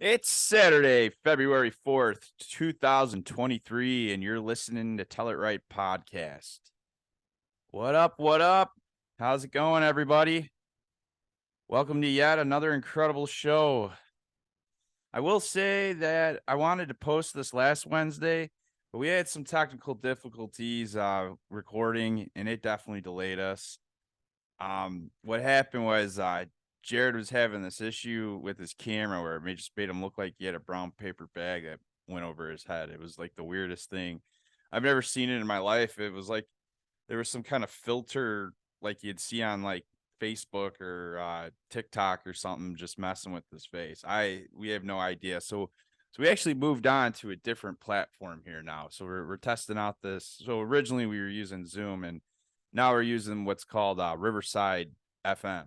It's Saturday, February 4th, 2023, and you're listening to Tell It Right podcast. What up? What up? How's it going, everybody? Welcome to yet another incredible show. I will say that I wanted to post this last Wednesday, but we had some technical difficulties recording, and it definitely delayed us. What happened was Jared was having this issue with his camera where it just made him look like he had a brown paper bag that went over his head. It was like the weirdest thing. I've never seen it in my life. It was like there was some kind of filter like you'd see on like Facebook or TikTok or something just messing with his face. We have no idea. So we actually moved on to a different platform here now. So we're testing out this. So originally we were using Zoom, and now we're using what's called Riverside FM.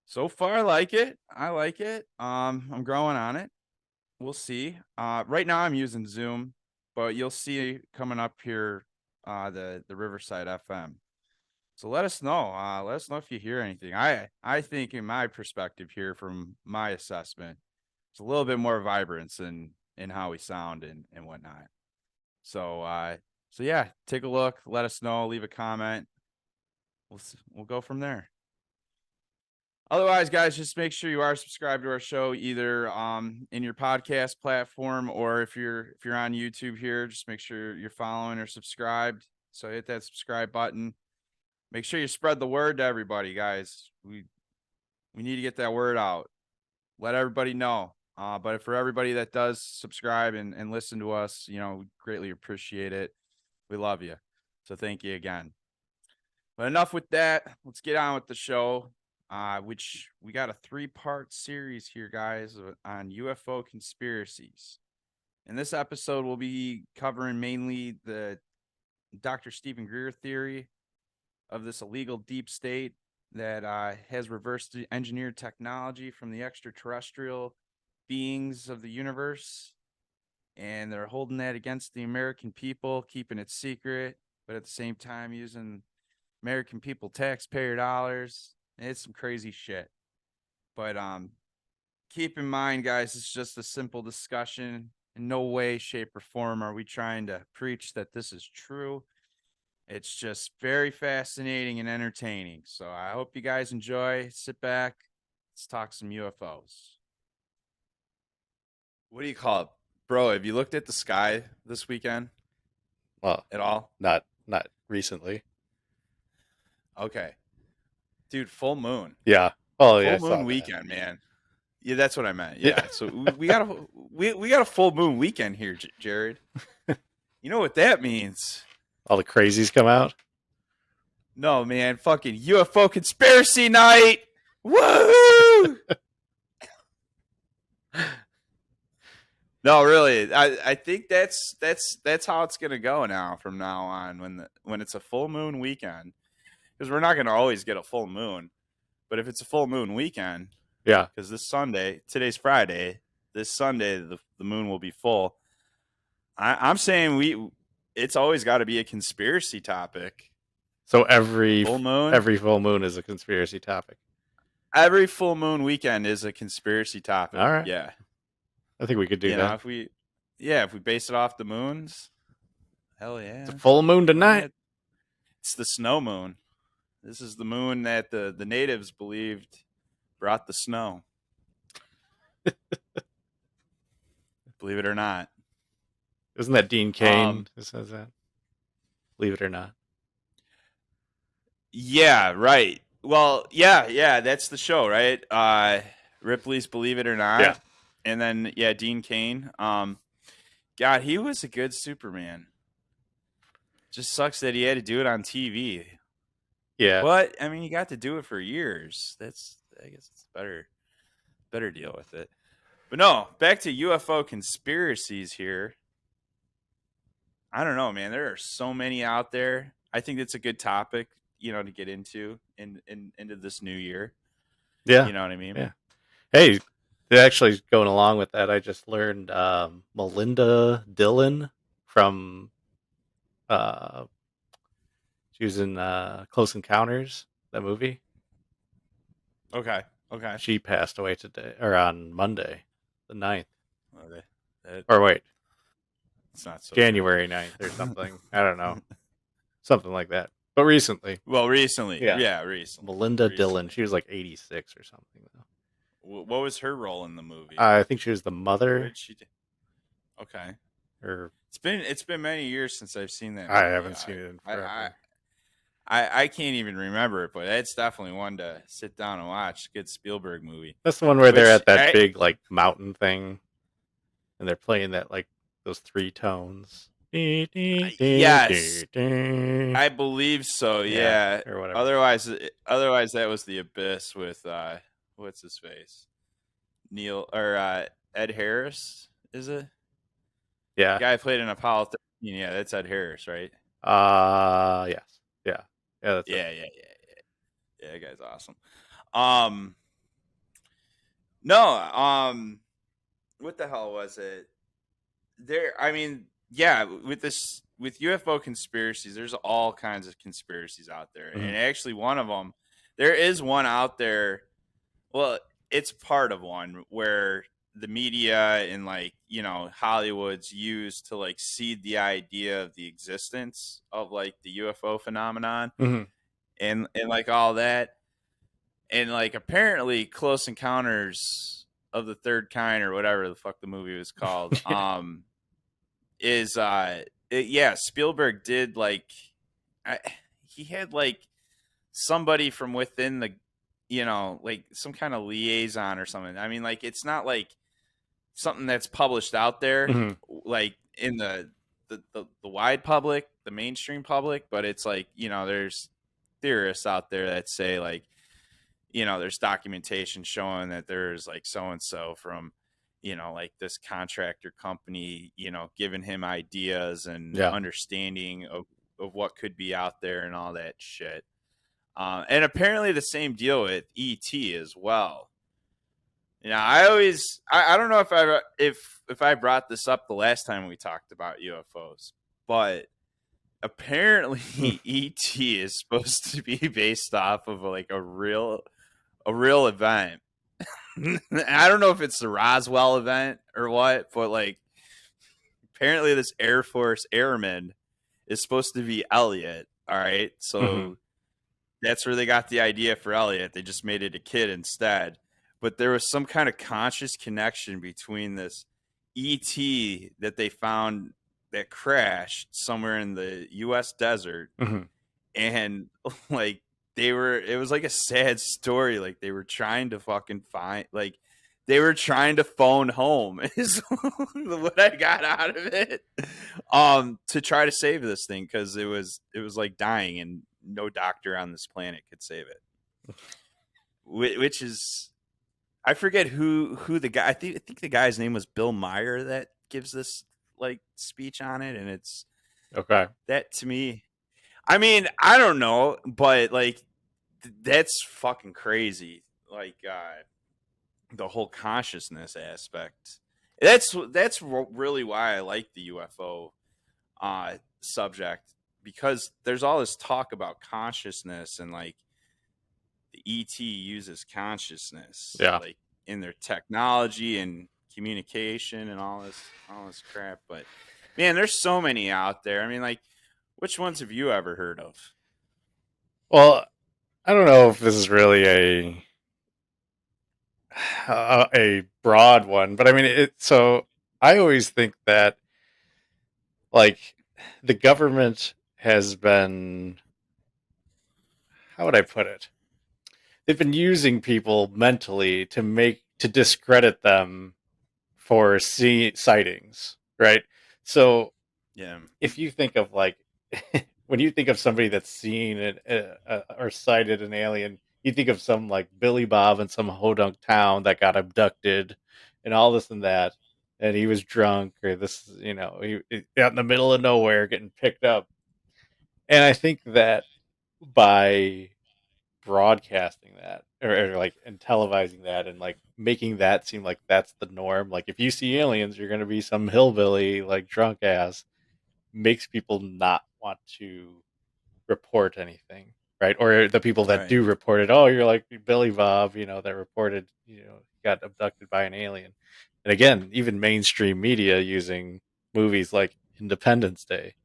So far, I like it. I like it. I'm growing on it. We'll see. Right now, I'm using Zoom, but you'll see coming up here the Riverside FM. So let us know. Let us know if you hear anything. I think, in my perspective here, from my assessment, it's a little bit more vibrance in how we sound and whatnot. So yeah, take a look. Let us know. Leave a comment. We'll go from there. Otherwise, guys, just make sure you are subscribed to our show either in your podcast platform, or if you're on YouTube here, just make sure you're following or subscribed. So hit that subscribe button. Make sure you spread the word to everybody, guys. We need to get that word out. Let everybody know. But for everybody that does subscribe and listen to us, we greatly appreciate it. We love you. So thank you again. But enough with that. Let's get on with the show. Which we got a 3-part series here, guys, on UFO conspiracies. In this episode, we'll be covering mainly the Dr. Stephen Greer theory of this illegal deep state that has reverse engineered technology from the extraterrestrial beings of the universe. And they're holding that against the American people, keeping it secret, but at the same time using American people taxpayer dollars. It's some crazy shit. But keep in mind, guys, it's just a simple discussion. In no way, shape, or form are we trying to preach that this is true. It's just very fascinating and entertaining. So I hope you guys enjoy. Sit back. Let's talk some UFOs. What do you call it? Bro, have you looked at the sky this weekend Well, at all? not recently. Okay. Dude, full moon. Yeah. Oh, yeah, I Full saw moon that. weekend, man. Yeah, that's what I meant. Yeah. Yeah. So we got a full moon weekend here, Jared. You know what that means? All the crazies come out. No, man, fucking UFO conspiracy night. Woo! No, really. I think that's how it's gonna go now from now on when it's a full moon weekend. Because we're not gonna always get a full moon. But if it's a full moon weekend, Yeah. because today's Friday, this Sunday the moon will be full. I'm saying it's always got to be a conspiracy topic. So every Full moon, every full moon is a conspiracy topic. every full moon weekend is a conspiracy topic. All right. Yeah, I think we could do that. if we base it off the moons, hell yeah. It's a full moon tonight. It's the snow moon. This is the moon that the natives believed brought the snow. Believe it or not. Isn't that Dean Cain who says that? Believe it or not. Yeah, right. Well, yeah, that's the show, right? Ripley's Believe It or Not. Yeah. And then Dean Cain. God, he was a good Superman. Just sucks that he had to do it on TV. Yeah. But I mean, he got to do it for years. I guess it's better deal with it. But no, back to UFO conspiracies here. I don't know, man. There are so many out there. I think it's a good topic, to get into this new year. Yeah. You know what I mean? Yeah. Hey, actually going along with that, I just learned Melinda Dillon from she was in Close Encounters, that movie. Okay. She passed away today, or on Monday, the 9th. Well, that Or wait, it's not so good. January 9th or something. I don't know. Something like that. But recently. Well, recently, Yeah. yeah, recently, Melinda Dillon. recently. She was like 86 or something, though. What was her role in the movie? I think she was the What mother. did she do? Okay, Or it's been many years since I've seen that I movie. haven't seen it in I I forever. I can't even remember it, but it's definitely one to sit down and watch. Good Spielberg movie. That's the one where they're Which at that big like mountain thing and they're playing that like those three tones. yes, Yeah, I believe so. Yeah. or whatever. Otherwise that was The Abyss with what's his face? Neil or Ed Harris, is it? The Yeah. guy who played in Apollo 13. Yeah, that's Ed Harris, right? Yes. Yeah. Yeah, that's it. Yeah, that guy's awesome. Um no, what the hell was it? I mean, yeah, with UFO conspiracies, there's all kinds of conspiracies out there. Mhm. And actually one of them, there is one out there. Well, it's part of one where the media and like, Hollywood's used to like seed the idea of the existence of like the UFO phenomenon Mhm. and like all that. And like apparently Close Encounters of the Third Kind or whatever the fuck the movie was called is yeah, Spielberg did like I, he had like somebody from within the like some kind of liaison or something. I mean, like it's not like something that's published out there Mhm. like in the wide public, the mainstream public, but it's like, there's theorists out there that say like, there's documentation showing that there's like so and so from, like this contractor company, giving him ideas and Yeah. understanding of what could be out there and all that shit. And apparently the same deal with ET as well. I don't know if I brought this up the last time we talked about UFOs, but apparently Mm. ET is supposed to be based off of like a real event. I don't know if it's the Roswell event or what, but like apparently this Air Force airman is supposed to be Elliot. All right, Mhm. so that's where they got the idea for Elliot. They just made it a kid instead. But there was some kind of conscious connection between this ET that they found that crashed somewhere in the US desert Mhm. and like it was like a sad story. Like they were trying to fucking find like they were trying to phone home is what I got out of it. To try to save this thing because it was like dying and no doctor on this planet could save it. Which is I forget who the guy I think the guy's name was Bill Meyer that gives this like speech on it, and it's Okay. that to me. I mean, I don't know, but like that's fucking crazy. Like the whole consciousness aspect. That's really why I like the UFO subject because there's all this talk about consciousness and like the ET uses consciousness Yeah. like in their technology and communication and all this crap. But man, there's so many out there. I mean, like, which ones have you ever heard of? Well, I don't know if this is really a broad one, but I mean it. So I always think that like the government has been, how would I put it? They've been using people mentally to discredit them for sightings, right? So Yeah. if you think of like when you think of somebody that's seen it or sighted an alien, you think of some like Billy Bob in some hodunk town that got abducted and all this and that, and he was drunk or this, he out in the middle of nowhere getting picked up. And I think that by broadcasting that or like and televising that and like making that seem like that's the norm, like if you see aliens, you're gonna be some hillbilly like drunk ass, makes people not want to report anything, right? Or the people that Right. do report it, oh, you're like Billy Bob, that reported, got abducted by an alien. And again, even mainstream media using movies like Independence Day,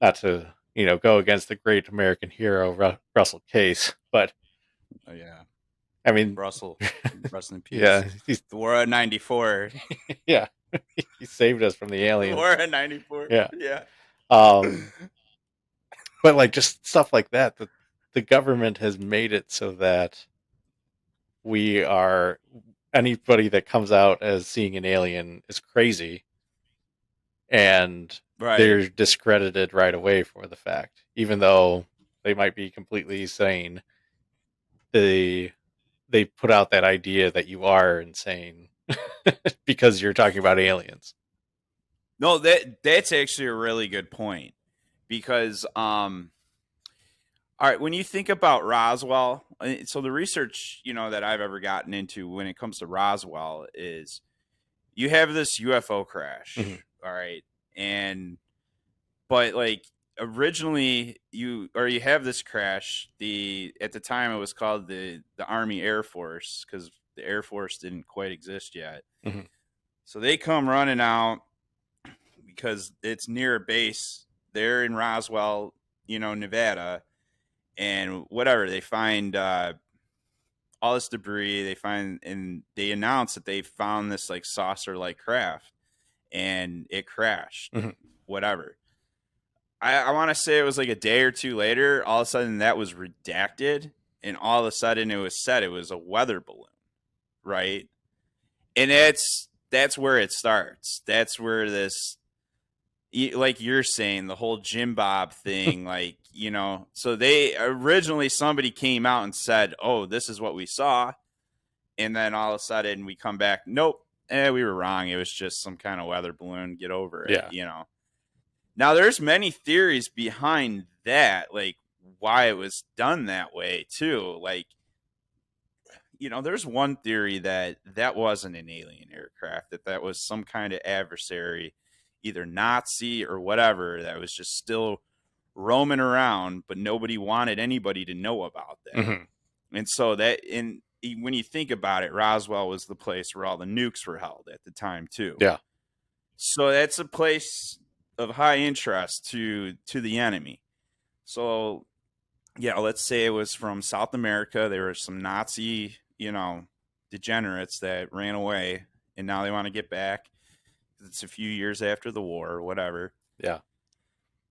not to go against the great American hero Russell Case, but Oh yeah, I mean, Russell, rest in peace. yeah, he's The War of '94. yeah, he saved us from the The War aliens. of '94. Yeah, Yeah. um, but like just stuff like that. The government has made it so that we are anybody that comes out as seeing an alien is crazy, and Right. they're discredited right away for the fact, even though they might be completely sane. They put out that idea that you are insane because you're talking about aliens. No, that's actually a really good point because all right, when you think about Roswell, so the research, that I've ever gotten into when it comes to Roswell is you have this UFO Mm-hmm. crash, all right? And but like originally you have this crash, the at the time it was called the Army Air Force cuz the Air Force didn't quite exist yet. Mm-hmm. So they come running out because it's near a base there in Roswell, Nevada, and whatever they find all this debris. They find and they announce that they found this like saucer like craft, and it crashed. Mm-hmm. Whatever. I want to say it was like a day or two later. All of a sudden, that was redacted, and all of a sudden, it was said it was a weather balloon, right? And that's where it starts. That's where this like you're saying, the whole Jim Bob thing, like, so they originally somebody came out and said, oh, this is what we saw. And then all of a sudden we come back, nope, we were wrong. It was just some kind of weather balloon. Get over it, Yeah. Now there's many theories behind that, like why it was done that way too. Like, there's one theory that wasn't an alien aircraft, that was some kind of adversary, either Nazi or whatever, that was just still roaming around, but nobody wanted anybody to know about that. Mm-hmm. And so when you think about it, Roswell was the place where all the nukes were held at the time too. Yeah. So that's a place of high interest to the enemy. So yeah, let's say it was from South America. There were some Nazi, degenerates that ran away, and now they want to get back. It's a few years after the war or whatever. Yeah.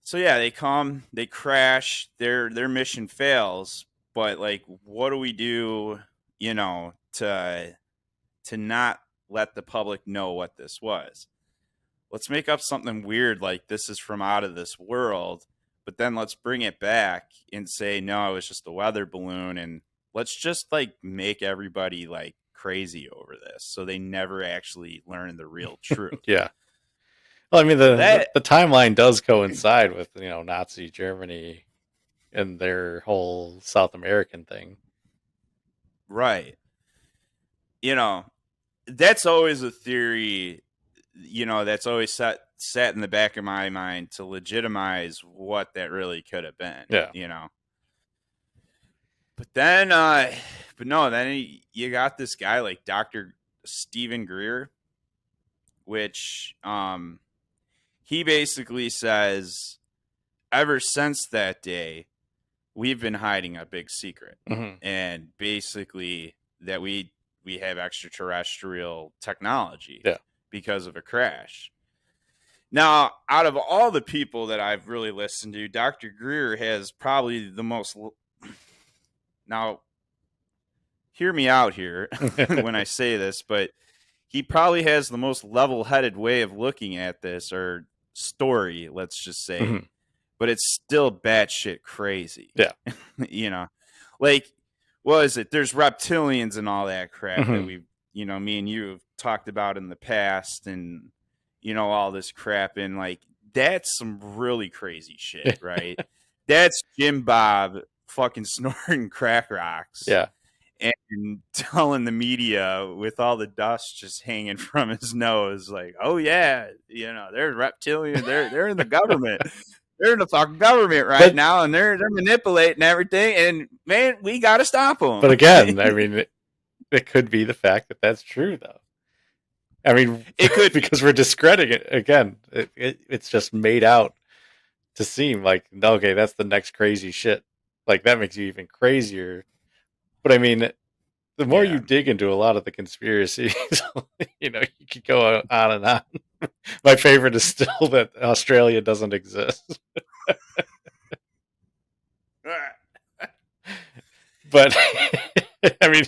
So yeah, they come, they crash, their mission fails. But like, what do we do, to not let the public know what this was? Let's make up something weird like this is from out of this world, but then let's bring it back and say no, it was just a weather balloon, and let's just like make everybody like crazy over this so they never actually learn the real truth. Yeah. Well, I mean, So the timeline does coincide with Nazi Germany and their whole South American thing. right, that's always a theory, that's always sat in the back of my mind to legitimize what that really could have been. Yeah. But then but no, then you got this guy like Dr. Stephen Greer, which he basically says ever since that day we've been hiding a big secret. Mm-hmm. And basically that we have extraterrestrial technology because of a crash. Now, out of all the people that I've really listened to, Dr. Greer has probably the most. Now, hear me out here when I say this, but he probably has the most level-headed way of looking at this, or story, let's just say. Mm-hmm. But it's still batshit crazy. Yeah. Like, what is it? There's reptilians and all that crap Mm-hmm. that we've, me and you have talked about in the past, and, all this crap. And like, that's some really crazy shit, right? That's Jim Bob fucking snorting crack rocks. Yeah. And telling the media with all the dust just hanging from his nose, like, oh yeah, they're reptilian, they're in the government. They're in the fucking government now, and they're manipulating everything. And man, we got to stop them. But again, I mean, it could be the fact that that's true, though. I mean, It could be. because we're discrediting it again. It's just made out to seem like, okay, that's the next crazy shit. Like that makes you even crazier. But I mean, the more you Yeah. dig into a lot of the conspiracies, you could go on and on. My favorite is still that Australia doesn't exist. But I mean,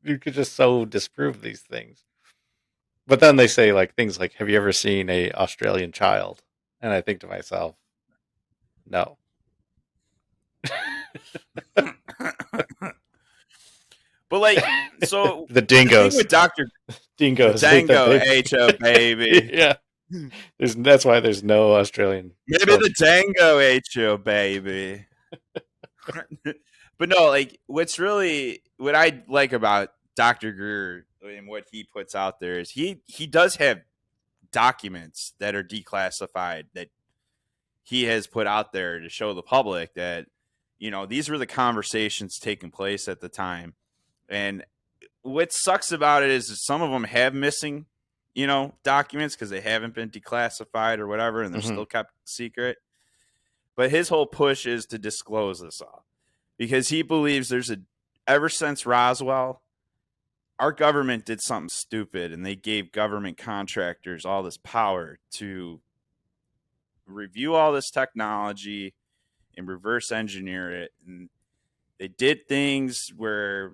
you could just so disprove these things. But then they say like things like, "Have you ever seen a Australian child?" And I think to myself, no. But like, so The the thing dingoes, with Doctor the dingoes ain't that Dango big. HO baby, Yeah, that's why there's no Australian maybe the children. Dango HO baby. But no, like what I like about Dr. Greer and what he puts out there is he does have documents that are declassified that he has put out there to show the public that these were the conversations taking place at the time. And what sucks about it is that some of them have missing documents because they haven't been declassified or whatever, and they're Mm-hmm. still kept secret. But his whole push is to disclose this all because he believes ever since Roswell, our government did something stupid and they gave government contractors all this power to review all this technology and reverse engineer it. And they did things where,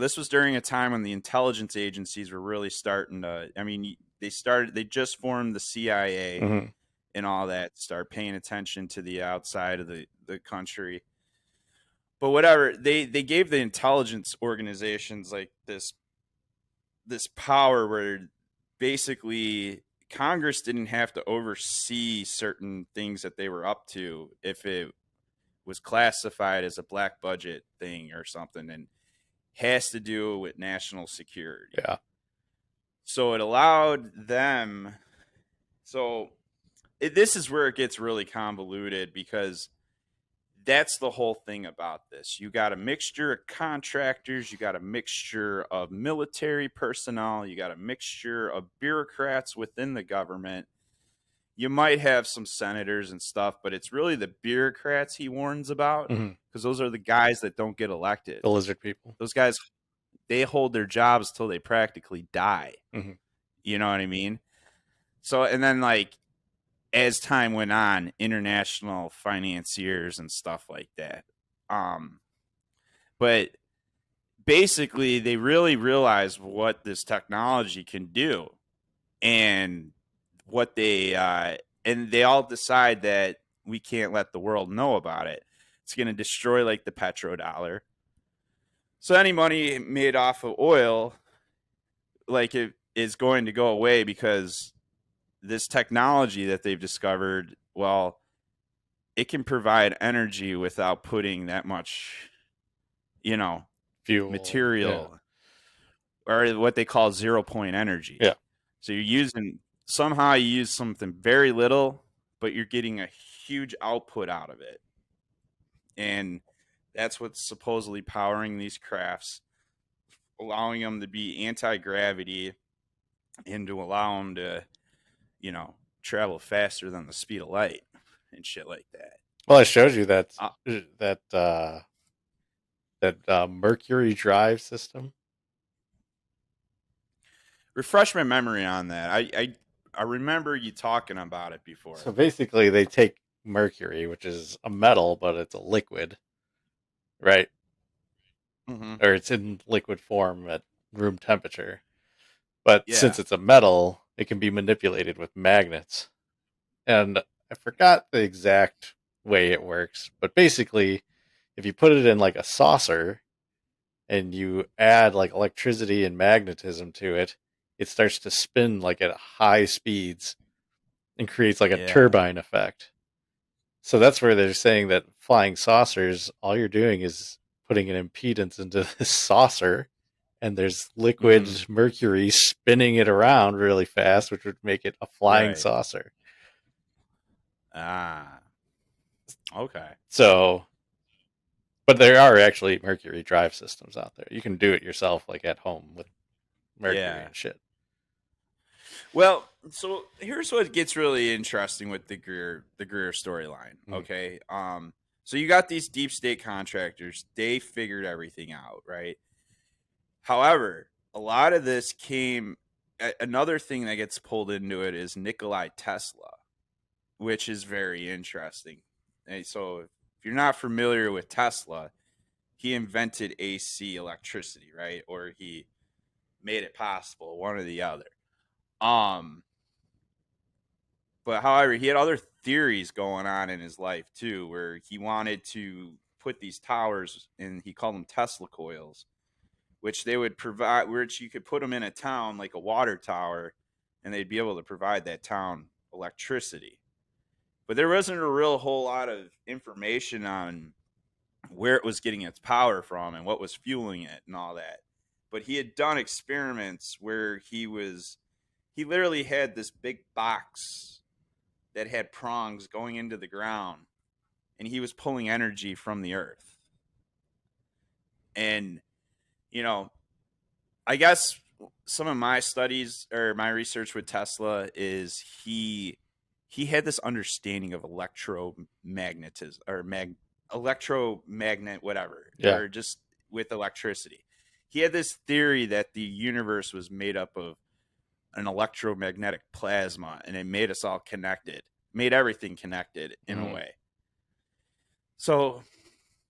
this was during a time when the intelligence agencies were really starting to, I mean, they just formed the CIA Mm-hmm. and all that, start paying attention to the outside of the country. But whatever, they gave the intelligence organizations like this power where basically Congress didn't have to oversee certain things that they were up to if it was classified as a black budget thing or something and has to do with national security. Yeah. So it allowed them. This is where it gets really convoluted because that's the whole thing about this. You got a mixture of contractors, you got a mixture of military personnel, you got a mixture of bureaucrats within the government. You might have some senators and stuff, but it's really the bureaucrats he warns about Mm-hmm. because those are the guys that don't get elected. The lizard people. Those guys, they hold their jobs till they practically die. Mm-hmm. You know what I mean? So, and then like as time went on, international financiers and stuff like that. But basically, they really realized what this technology can do, and and they all decide that we can't let the world know about it. It's going to destroy like the petrodollar. So any money made off of oil, like it is going to go away because this technology that they've discovered, well, it can provide energy without putting that much, Fuel. material or what they call 0 point energy. Yeah. So somehow you use something very little, but you're getting a huge output out of it. And that's what's supposedly powering these crafts, allowing them to be anti-gravity and to allow them to, travel faster than the speed of light and shit like that. Well, I showed you that Uh, that Mercury drive system. Refresh my memory on that. I remember you talking about it before. So basically, they take mercury, which is a metal, but it's a liquid, right? Mm-hmm. Or it's in liquid form at room temperature. But Yeah. since it's a metal, it can be manipulated with magnets. And I forgot the exact way it works, but basically, if you put it in like a saucer and you add like electricity and magnetism to it, it starts to spin like at high speeds and creates like a Yeah. turbine effect. So that's where they're saying that flying saucers, all you're doing is putting an impedance into this saucer, and there's liquid Mm-hmm. mercury spinning it around really fast, which would make it a flying Right. saucer. Ah. Okay. So, but there are actually mercury drive systems out there. You can do it yourself, like at home with Mercury Yeah. and shit. Well, so here's what gets really interesting with the Greer storyline. Okay. So you got these deep state contractors, they figured everything out, right? However, a lot of this came another thing that gets pulled into it is Nikolai Tesla, which is very interesting. And so if you're not familiar with Tesla, he invented AC electricity, right? Or he made it possible, one or the other. But however, he had other theories going on in his life too, where he wanted to put these towers, and he called them Tesla coils, which they would provide, which you could put them in a town like a water tower, and they'd be able to provide that town electricity. But there wasn't a real whole lot of information on where it was getting its power from and what was fueling it and all that. But he had done experiments where he literally had this big box that had prongs going into the ground, and he was pulling energy from the earth. And, you know, I guess some of my studies or my research with Tesla is he had this understanding of electromagnetism or electromagnet, whatever, or just with electricity. He had this theory that the universe was made up of an electromagnetic plasma, and it made us all connected, made everything connected in a way. So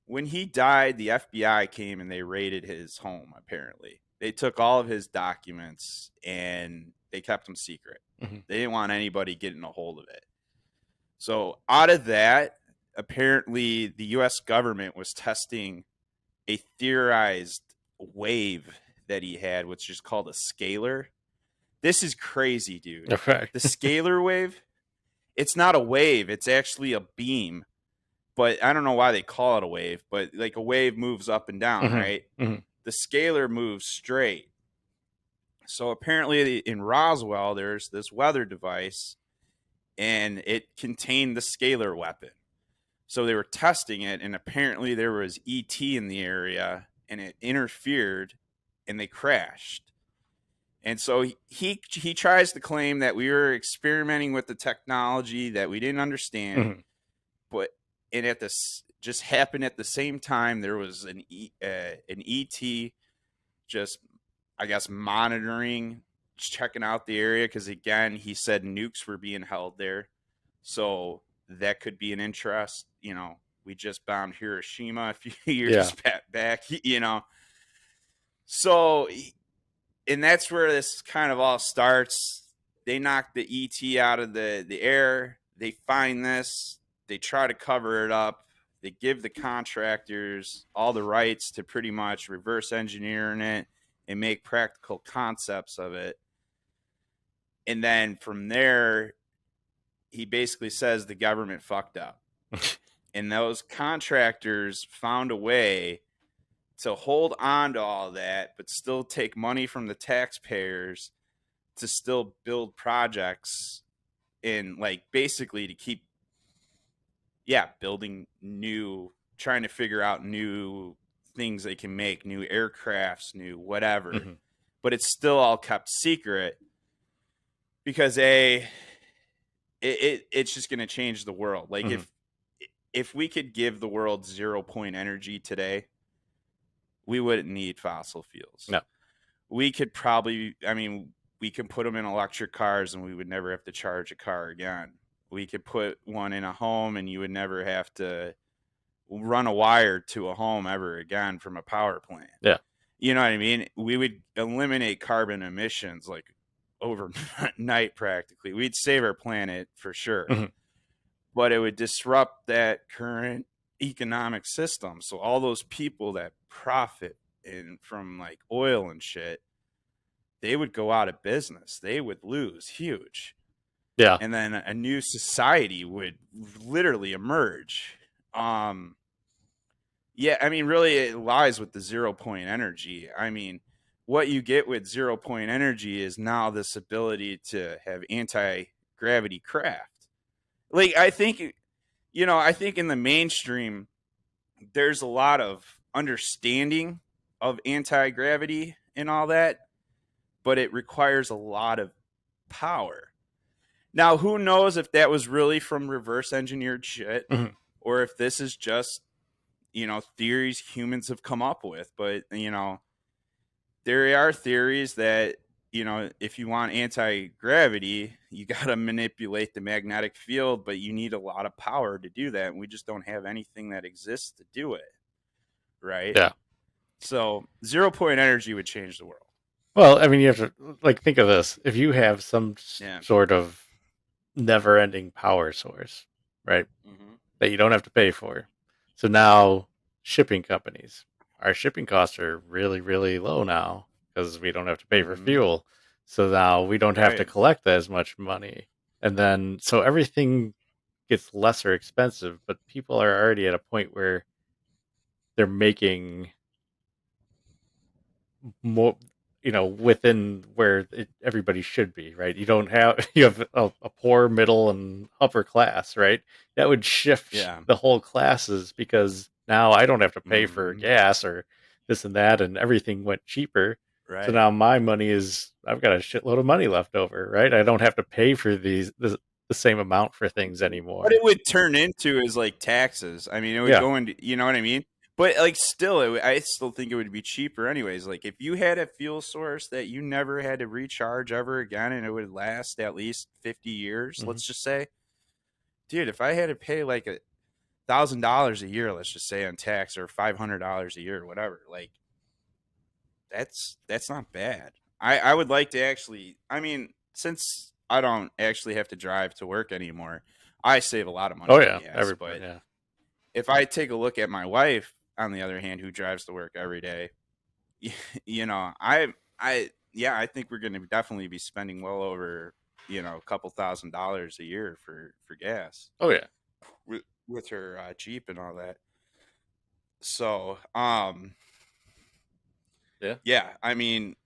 when he died, the FBI came and they raided his home, apparently. They took all of his documents and they kept them secret. They didn't want anybody getting a hold of it. So out of that, apparently the U.S. government was testing a theorized wave that he had, which is called a scalar. This is crazy, dude. Okay. The scalar wave, it's not a wave. It's actually a beam. But I don't know why they call it a wave. But like a wave moves up and down, right? The scalar moves straight. So apparently in Roswell, there's this weather device, and it contained the scalar weapon. So they were testing it, and apparently there was ET in the area, and it interfered, and they crashed. And so he tries to claim that we were experimenting with the technology that we didn't understand, but and at this just happened at the same time. There was an ET just, I guess, monitoring, checking out the area, because again, he said nukes were being held there, so that could be an interest. You know, we just bombed Hiroshima a few years back. You know, so. And that's where this kind of all starts. They knock the ET out of the air. They find this. They try to cover it up. They give the contractors all the rights to pretty much reverse engineering it and make practical concepts of it. And then from there, he basically says the government fucked up. And those contractors found a way to hold on to all that, but still take money from the taxpayers to still build projects and like basically to keep, building new, trying to figure out new things they can make, new aircrafts, new whatever. But it's still all kept secret because it's just going to change the world. Like if we could give the world 0 point energy today, we wouldn't need fossil fuels. No. We could probably, we can put them in electric cars and we would never have to charge a car again. We could put one in a home and you would never have to run a wire to a home ever again from a power plant. Yeah. You know what I mean? We would eliminate carbon emissions like overnight practically. We'd save our planet for sure. But it would disrupt that current economic system. So all those people that profit from like oil and shit, they would go out of business. They would lose huge. Yeah. And then a new society would literally emerge. Really it lies with the 0 point energy. What you get with 0 point energy is now this ability to have anti-gravity craft. Like, I think in the mainstream, there's a lot of understanding of anti-gravity and all that, but it requires a lot of power. Now, who knows if that was really from reverse engineered shit Mhm. or if this is just, theories humans have come up with. But, there are theories that, if you want anti gravity, you got to manipulate the magnetic field, but you need a lot of power to do that. And we just don't have anything that exists to do it. Right. Yeah. So 0 point energy would change the world. Well, I mean, you have to think of this. If you have some Yeah. sort of never-ending power source, right, Mm-hmm. that you don't have to pay for, so now shipping companies, our shipping costs are really, really low now because we don't have to pay for Mm-hmm. fuel. So now we don't have to Right. collect as much money, and then so everything gets lesser expensive. But people are already at a point where they're making more, within where everybody should be, right? You don't have you have a poor, middle, and upper class, right? That would shift Yeah. the whole classes because now I don't have to pay for Mm-hmm. gas or this and that, and everything went cheaper. So Right. now my money is I've got a shitload of money left over, right? I don't have to pay for the same amount for things What anymore. it would turn into is like taxes. I mean, it would Yeah. go into, you know what I mean? But like, still, I still think it would be cheaper, anyways. Like, if you had a fuel source that you never had to recharge ever again, and it would last at least 50 years, Hmm. let's just say, dude, if I had to pay like $1,000 a year, let's just say on tax, or $500 a year, or whatever, like that's not bad. I would like to actually. I mean, since I don't actually have to drive to work anymore, I save a lot of money Oh on yeah, gas. everybody. But Yeah. if I take a look at my wife, on the other hand, who drives to work every day, yeah, I think we're going to definitely be spending well over, a couple $1,000s a year for gas Oh yeah. with her Jeep and all that. So, Yeah. yeah, I mean,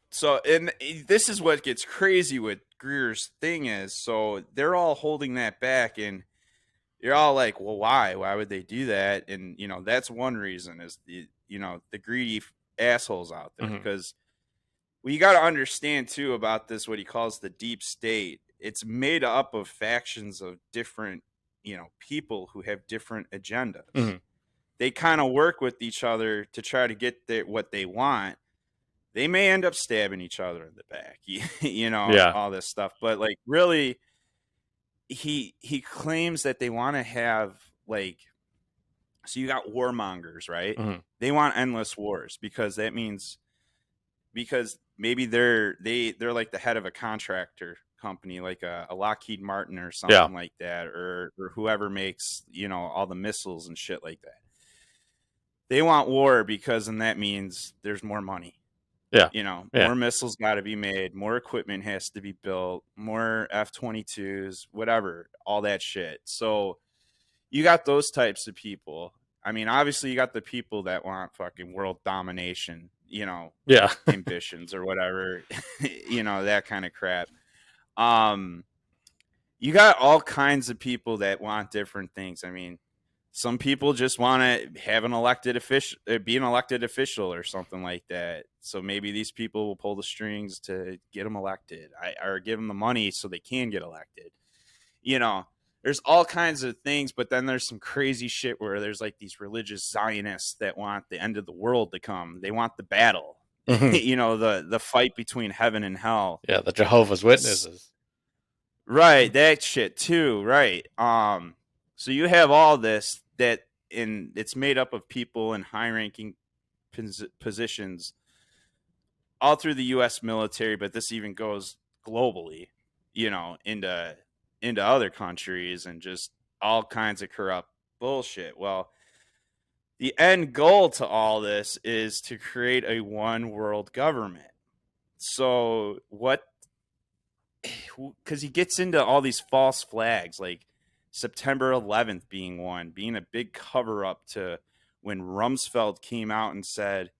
so, and this is what gets crazy with Greer's thing is, so they're all holding that back, and you're all like, well, why? Why would they do that? And that's one reason is the greedy assholes out there, Hmm. because what you got to understand too about this, what he calls the deep state. It's made up of factions of different people who have different agendas. Hmm. They kind of work with each other to try to get what they want. They may end up stabbing each other in the back, Yeah. all this stuff. But like, really, he claims that they want to have, like, so you got warmongers, right? Hmm. They want endless wars because that means, because maybe they're like the head of a contractor company, like a Lockheed Martin or Yeah. something like that, or whoever makes all the missiles and shit like that. They want war because then that means there's more money. Yeah. Yeah. More missiles got to be made, more equipment has to be built, more F-22s, whatever, all that shit. So you got those types of people. I mean, obviously, you got the people that want fucking world domination, Yeah. ambitions or whatever, that kind of crap. Um, you got all kinds of people that want different things. I mean, some people just want to have an elected official, be an elected official or something like that. So maybe these people will pull the strings to get them elected, or give them the money so they can get elected. There's all kinds of things, but then there's some crazy shit where there's like these religious Zionists that want the end of the world to come. They want the battle, Hmm. the fight between heaven and hell. Yeah, the Jehovah's Witnesses. Right, that shit too. Right. So you have all this that, and it's made up of people in high-ranking positions all through the U.S. military, but this even goes globally, into other countries, and just all kinds of corrupt bullshit. Well, the end goal to all this is to create a one world government. So what? Because he gets into all these false flags, like September 11th being one, being a big cover up to when Rumsfeld came out and said,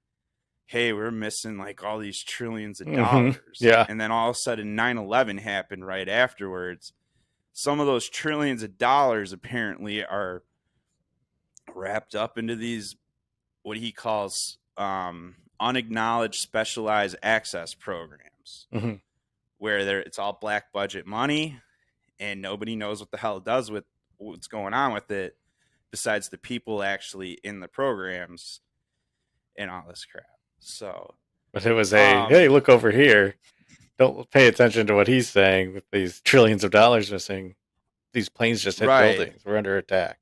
hey, we're missing like all these trillions of Hmm. dollars. Yeah. And then all of a sudden 9/11 happened right afterwards. Some of those trillions of dollars apparently are wrapped up into these, what he calls unacknowledged specialized access programs Hmm. where it's all black budget money and nobody knows what the hell it does with what's going on with it besides the people actually in the programs and all this crap. So, But it was hey, look over here. Don't pay attention to what he's saying with these trillions of dollars missing. These planes just hit right, buildings. We're under attack.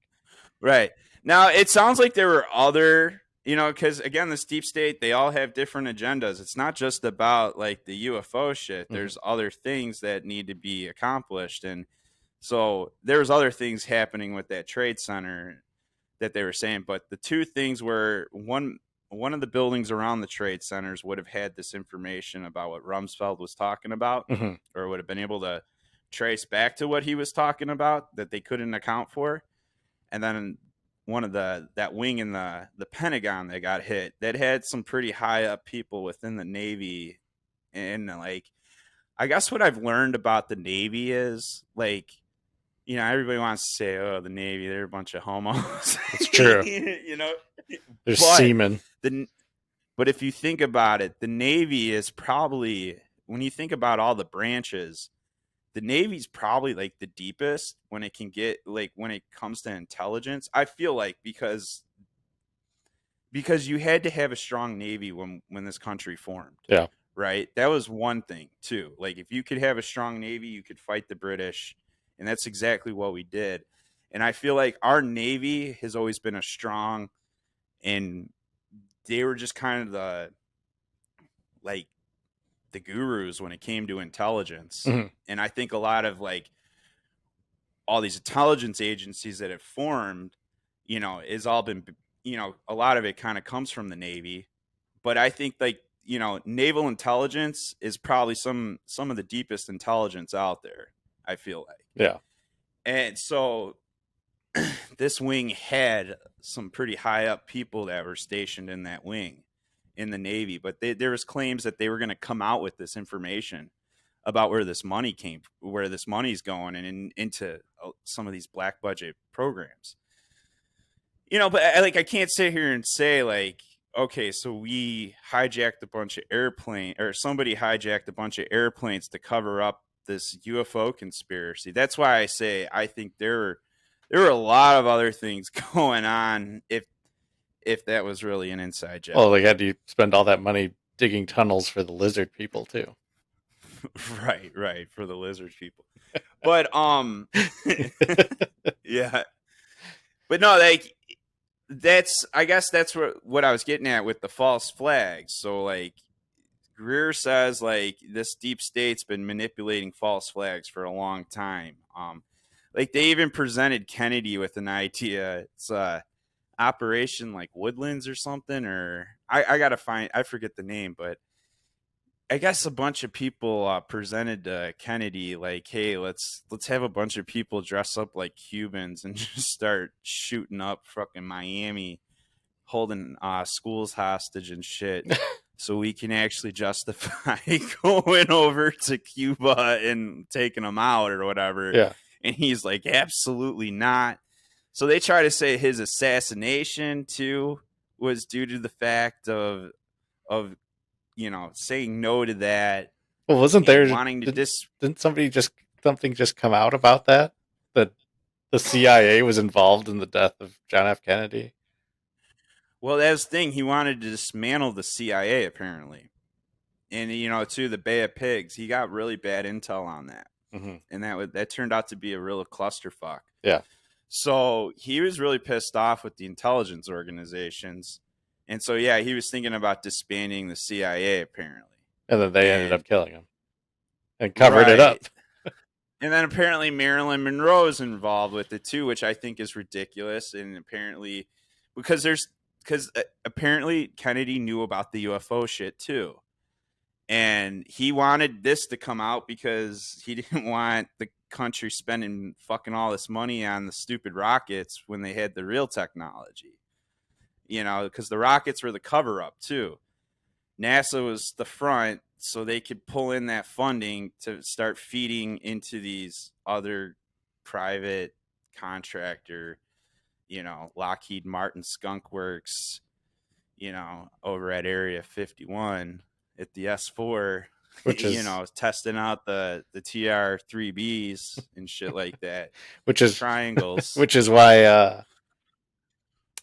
right. Now, it sounds like there were other, because again, this deep state, they all have different agendas. It's not just about like the UFO shit. Hmm. There's other things that need to be accomplished. And so there's other things happening with that trade center that they were saying. But the two things were one of the buildings around the trade centers would have had this information about what Rumsfeld was talking about, Hmm. or would have been able to trace back to what he was talking about that they couldn't account for. And then one of that wing in the Pentagon that got hit that had some pretty high up people within the Navy. And like, I guess what I've learned about the Navy is like, everybody wants to say, oh, the Navy, they're a bunch of homos. It's true. There's but seamen. but if you think about it, the Navy is probably, when you think about all the branches, the Navy's probably like the deepest when it can get, like, when it comes to intelligence. I feel like because you had to have a strong Navy when this country formed. Yeah. Right? That was one thing too. Like, if you could have a strong Navy, you could fight the British, and that's exactly what we did. And I feel like our Navy has always been a strong, and they were just kind of the gurus when it came to intelligence. Hmm. And I think a lot of like all these intelligence agencies that have formed, is all been, a lot of it kind of comes from the Navy. But I think like, naval intelligence is probably some of the deepest intelligence out there, I feel like. Yeah. And so this wing had some pretty high up people that were stationed in that wing in the Navy, but there was claims that they were going to come out with this information about where this money's going, and into some of these black budget programs. But I can't sit here and say like, okay, so we hijacked a bunch of or somebody hijacked a bunch of airplanes to cover up this UFO conspiracy. That's why I say I think there were a lot of other things going on if that was really an inside job. Well, they had to spend all that money digging tunnels for the lizard people too. Right, for the lizard people. But yeah. But no, like, I guess that's what I was getting at with the false flags. So like, Greer says like this deep state's been manipulating false flags for a long time. Like, they even presented Kennedy with an idea. It's Operation like Woodlands or something, or I forget the name, but I guess a bunch of people presented to Kennedy like, hey, let's have a bunch of people dress up like Cubans and just start shooting up fucking Miami, holding schools hostage and shit, so we can actually justify going over to Cuba and taking them out or whatever. Yeah. And he's like, absolutely not. So they try to say his assassination too was due to the fact of saying no to that. Well, wasn't there wanting to didn't something just come out about that the CIA was involved in the death of John F. Kennedy? Well, that's the thing. He wanted to dismantle the CIA apparently, and to the Bay of Pigs, he got really bad intel on that, and that turned out to be a real clusterfuck. Yeah. So he was really pissed off with the intelligence organizations, and so yeah, he was thinking about disbanding the CIA apparently. And then they ended up killing him and covered it up. And then apparently Marilyn Monroe is involved with it too, which I think is ridiculous. And apparently, because apparently Kennedy knew about the UFO shit too. And he wanted this to come out because he didn't want the country spending fucking all this money on the stupid rockets when they had the real technology. Because the rockets were the cover up too. NASA was the front, so they could pull in that funding to start feeding into these other private contractor, Lockheed Martin Skunk Works, over at Area 51 at the S4, which is testing out the TR-3Bs and shit like that, which is triangles. which is why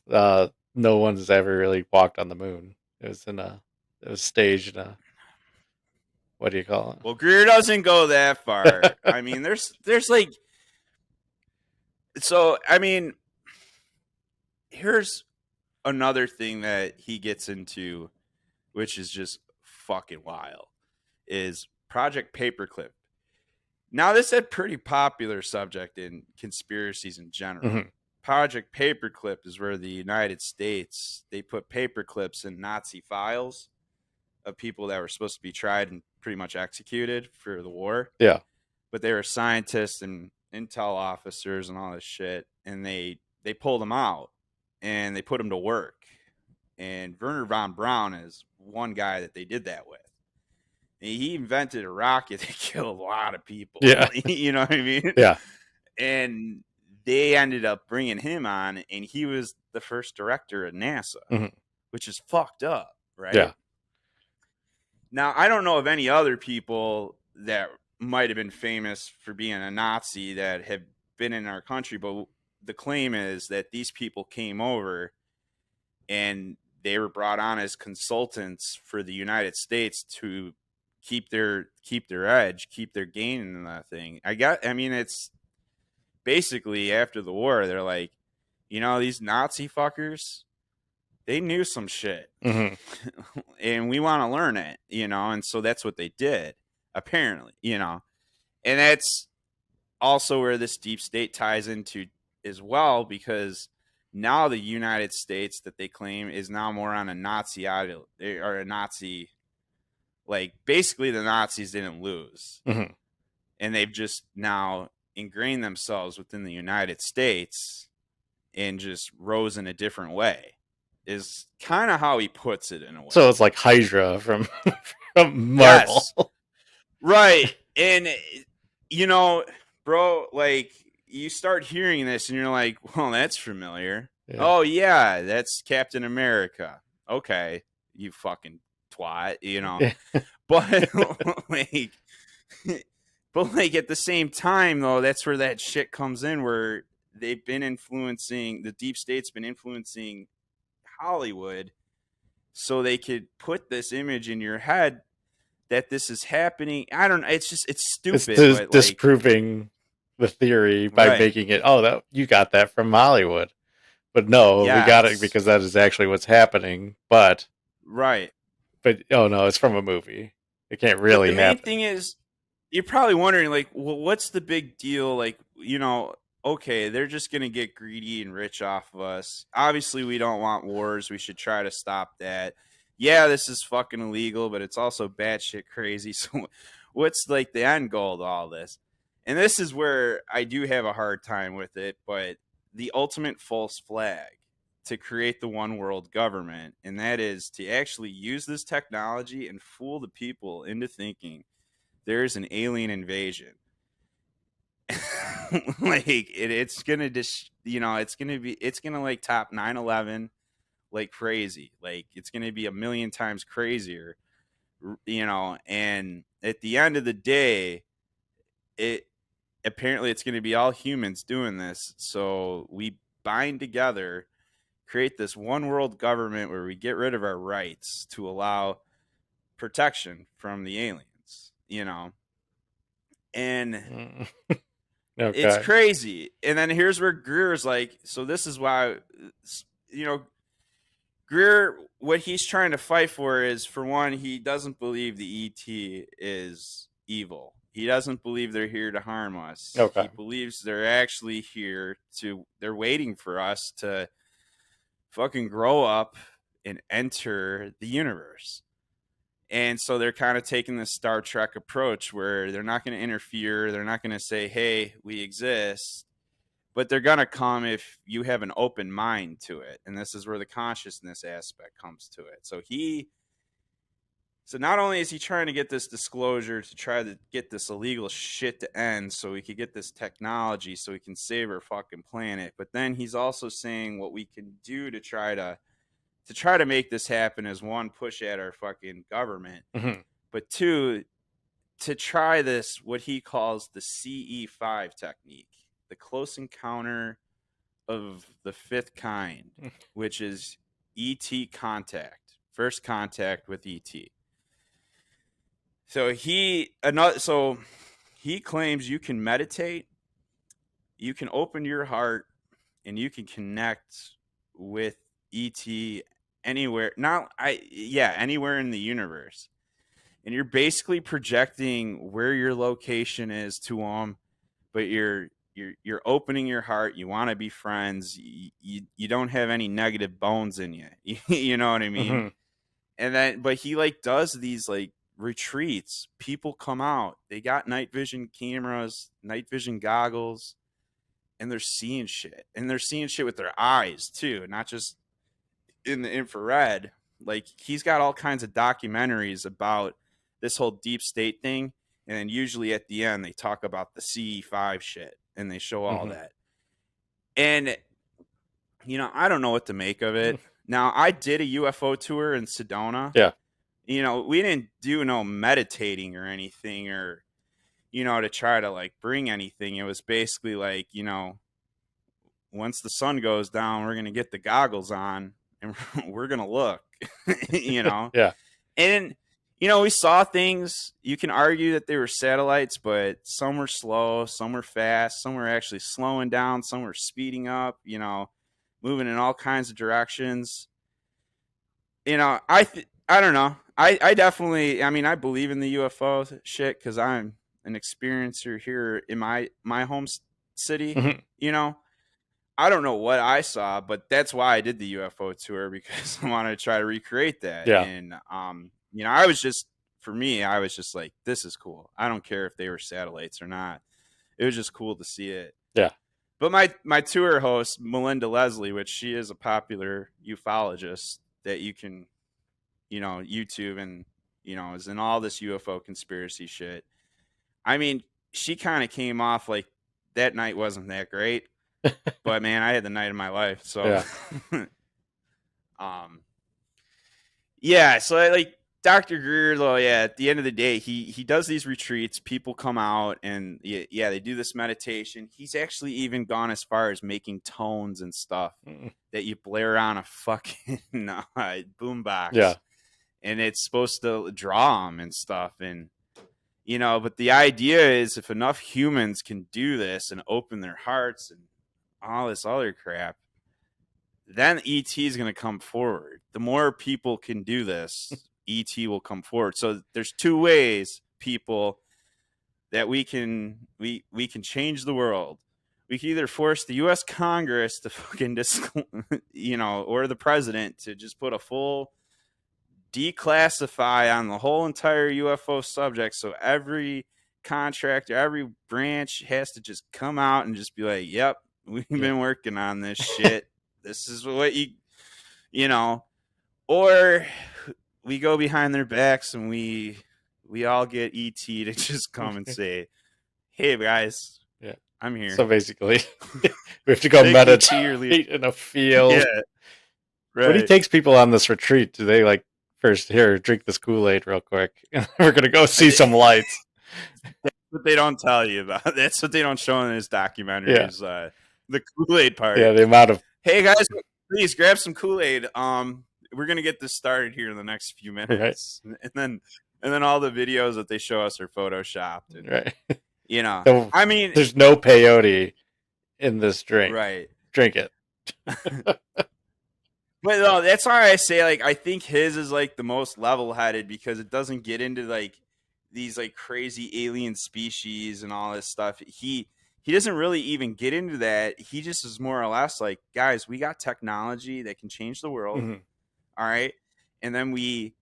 no one's ever really walked on the moon. It was staged in a, what do you call Well, Greer doesn't go that far. I mean, there's like, so I mean, here's another thing that he gets into, which is just fucking wild, is Project Paperclip. Now, this is a pretty popular subject in conspiracies in general. Mhm. Project Paperclip is where the United States, they put paperclips in Nazi files of people that were supposed to be tried and pretty much executed for the war. Yeah. But they were scientists and intel officers and all this shit, and they pulled them out and they put them to work. And Werner von Braun is one guy that they did that with. And he invented a rocket that killed a lot of people. Yeah. You know what I mean? Yeah. And they ended up bringing him on, and he was the first director at NASA, Mhm. which is fucked up, right? Yeah. Now, I don't know of any other people that might have been famous for being a Nazi that have been in our country, but the claim is that these people came over and they were brought on as consultants for the United States to keep their edge, keep their gain in that thing. I mean, it's basically after the war, they're like, these Nazi fuckers, they knew some shit. Mhm. And we want to learn it, and so that's what they did, apparently, and that's also where this deep state ties into as well, because now the United States that they claim is now more on a Nazi or a Nazi, like basically the Nazis didn't lose, Mhm. and they've just now ingrained themselves within the United States and just rose in a different way, is kind of how he puts it in a way. So it's like Hydra from from Marvel. Yes. Right. And, bro, like you start hearing this and you're like, well, that's familiar. Yeah. Oh, yeah, that's Captain America. Okay, you fucking twat, But, like, at the same time, though, that's where that shit comes in, where they've been influencing, the deep state's been influencing Hollywood so they could put this image in your head that this is happening. I don't know. It's stupid. It's but disproving the theory by right. making it, that you got that from Hollywood. But no, we got it Yes. because that is actually what's happening. But Right. oh no, it's from a movie. It can't But really the main happen. thing is, you're probably wondering, like, well, what's the big deal? Like, okay, they're just going to get greedy and rich off of us. Obviously, we don't want wars. We should try to stop that. Yeah, this is fucking illegal, but it's also batshit crazy. So, what's like the end goal to all this? And this is where I do have a hard time with it, but the ultimate false flag to create the one world government, and that is to actually use this technology and fool the people into thinking there's an alien invasion. Like it's gonna just it's gonna like top 9/11 like crazy. Like it's gonna be a million times crazier, and at the end of the day, it apparently it's gonna be all humans doing this. So we bind together, create this one world government where we get rid of our rights to allow protection from the aliens, and Mm. it's Okay. crazy. And then here's where Greer's like, so this is why, Greer, what he's trying to fight for is, for one, he doesn't believe the ET is evil. He doesn't believe they're here to harm us. Okay. He believes they're actually they're waiting for us to fucking grow up and enter the universe. And so they're kind of taking this Star Trek approach where they're not going to interfere. They're not going to say, hey, we exist. But they're going to come if you have an open mind to it. And this is where the consciousness aspect comes to it. So not only is he trying to get this disclosure to try to get this illegal shit to end so we could get this technology so we can save our fucking planet, but then he's also saying what we can do to try to to try to make this happen is one, push at our fucking government, Mm-hmm. but two, to try this, what he calls the CE5 technique, the close encounter of the fifth kind, which is ET contact, first contact with ET. So he claims you can meditate, you can open your heart, and you can connect with ET anywhere. Anywhere in the universe. And you're basically projecting where your location is to them, but you're opening your heart. You want to be friends. You don't have any negative bones in you. You know what I mean? Mm-hmm. And then, but he like does these like retreats. People come out. They got night vision cameras, night vision goggles, and they're seeing shit. And they're seeing shit with their eyes too, not just in the infrared. Like he's got all kinds of documentaries about this whole deep state thing, and then usually at the end they talk about the CE5 shit and they show all that. And I don't know what to make of it. Now, I did a UFO tour in Sedona. Yeah. We didn't do no meditating or anything, or to try to like bring anything. It was basically like, once the sun goes down, we're going to get the goggles on and we're going to look, Yeah. And, we saw things. You can argue that they were satellites, but some were slow, some were fast, some were actually slowing down, some were speeding up, moving in all kinds of directions. I don't know. I definitely, I believe in the UFO shit because I'm an experiencer here in my home city, Mm-hmm. I don't know what I saw, but that's why I did the UFO tour, because I wanted to try to recreate that. Yeah. And I was just like, this is cool. I don't care if they were satellites or not. It was just cool to see it. Yeah. But my tour host, Melinda Leslie, which she is a popular ufologist that you can, YouTube, and is in all this UFO conspiracy shit. I mean, she kind of came off like that night wasn't that great. But man, I had the night of my life. So, yeah. So like Dr. Greer, though, at the end of the day, he does these retreats. People come out and they do this meditation. He's actually even gone as far as making tones and stuff that you blare on a fucking boombox. Yeah. And it's supposed to draw them and stuff. And but the idea is, if enough humans can do this and open their hearts and all this other crap, then ET is going to come forward. The more people can do this, ET will come forward. So there's two ways, people, that we can change the world. We can either force the U.S. Congress to fucking or the president to just put a full declassify on the whole entire UFO subject, so every contractor, every branch has to just come out and just be like, yep, we've been working on this shit. This is what or we go behind their backs and we all get ET to just come and say, hey guys, I'm here. So basically, we have to go meditate in a field. Yeah, right. When he takes people on this retreat, do they like, first, here, drink this Kool-Aid real quick, and we're gonna go see some lights? That's what they don't tell you about. That's what they don't show in his documentaries. Yeah. The Kool-Aid part. Yeah, the amount of, hey guys, please grab some Kool-Aid. We're gonna get this started here in the next few minutes, and then all the videos that they show us are photoshopped. And, So, I mean, there's no peyote in this drink. Right. Drink it. But no, that's why I say, like, I think his is like the most level-headed, because it doesn't get into like these like crazy alien species and all this stuff. He doesn't really even get into that. He just is more or less like, guys, we got technology that can change the world. Mm-hmm. All right. And then we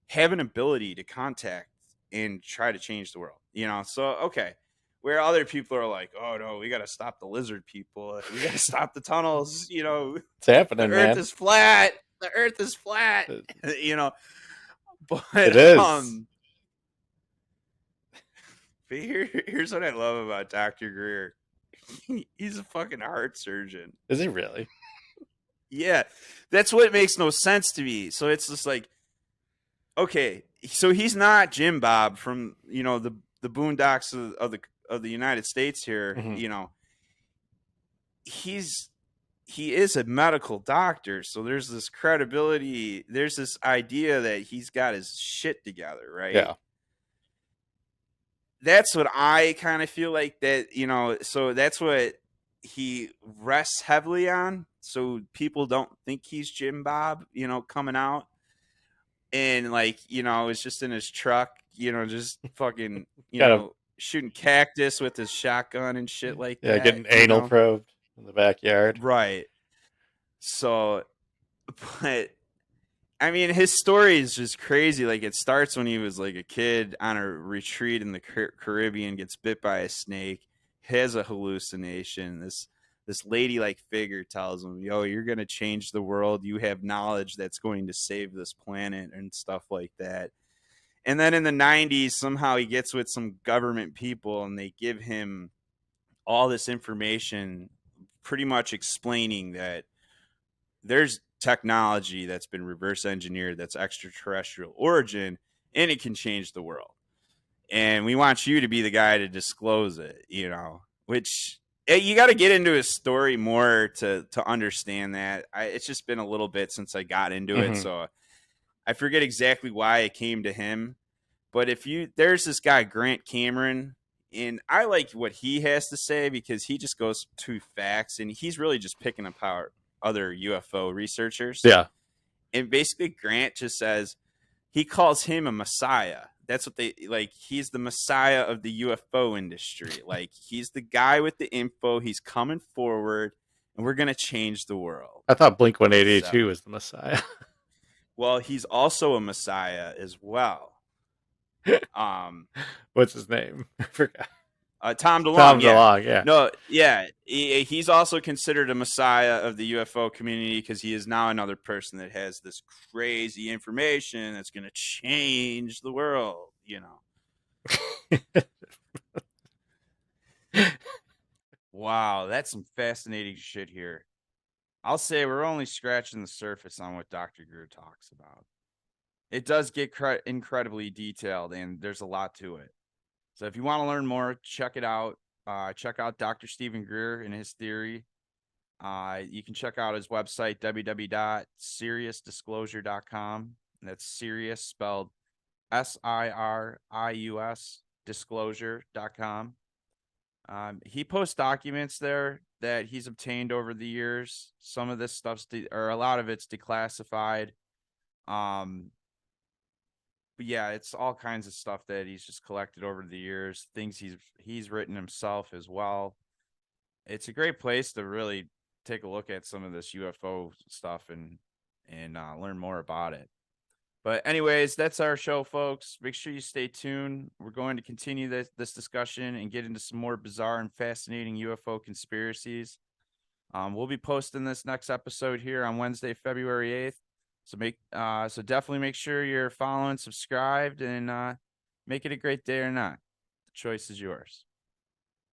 have an ability to contact and try to change the world, So, okay. Where other people are like, oh no, we got to stop the lizard people. We got to stop the tunnels. It's happening, the man. Earth is flat. The Earth is flat. But it is. But here's what I love about Dr. Greer. He's a fucking heart surgeon. Is he really? Yeah, that's what makes no sense to me. So it's just like, okay, so he's not Jim Bob from the boondocks of the United States here. Hmm. He's he is a medical doctor, so there's this credibility. There's this idea that he's got his shit together, right? Yeah. That's what I kind of feel like that. So that's what he rests heavily on. So people don't think he's Jim Bob, coming out and like is just in his truck, just fucking Kind of, shooting cactus with his shotgun and shit like yeah, that, getting anal probed in the backyard. right. So but I mean, his story is just crazy. Like, it starts when he was like a kid on a retreat in the Caribbean, gets bit by a snake, has a hallucination. This lady like figure tells him, "Yo, you're gonna change the world. You have knowledge that's going to save this planet and stuff like that." And then in the '90s, somehow he gets with some government people, and they give him all this information, pretty much explaining that there's technology that's been reverse engineered that's extraterrestrial origin, and it can change the world, and we want you to be the guy to disclose it, which you got to get into his story more to understand that. It's just been a little bit since I got into it, Hmm. so I forget exactly why it came to him. But there's this guy Grant Cameron, and I like what he has to say because he just goes to facts, and he's really just picking apart other UFO researchers. Yeah. And basically, Grant just says he calls him a messiah. That's what they like. He's the messiah of the UFO industry. Like, he's the guy with the info. He's coming forward, and we're gonna change the world. I thought Blink So, 182 was the Messiah. well, he's also a messiah as well. Um, What's his name? I forgot. Tom DeLonge, Tom yeah. DeLonge, yeah. No, yeah. He's also considered a messiah of the UFO community because he is now another person that has this crazy information that's going to change the world. Wow, that's some fascinating shit here. I'll say we're only scratching the surface on what Dr. Greer talks about. It does get incredibly detailed, and there's a lot to it. So if you want to learn more, check it out. Check out Dr. Stephen Greer and his theory. You can check out his website, www.siriusdisclosure.com. That's Sirius spelled Sirius disclosure.com. He posts documents there that he's obtained over the years. Some of this stuff's or a lot of it's declassified. Um, but yeah, it's all kinds of stuff that he's just collected over the years, things he's written himself as well. It's a great place to really take a look at some of this UFO stuff and learn more about it. But anyways, that's our show, folks. Make sure you stay tuned. We're going to continue this discussion and get into some more bizarre and fascinating UFO conspiracies. We'll be posting this next episode here on Wednesday, February 8th. So definitely make sure you're following, subscribed, and make it a great day or not. The choice is yours.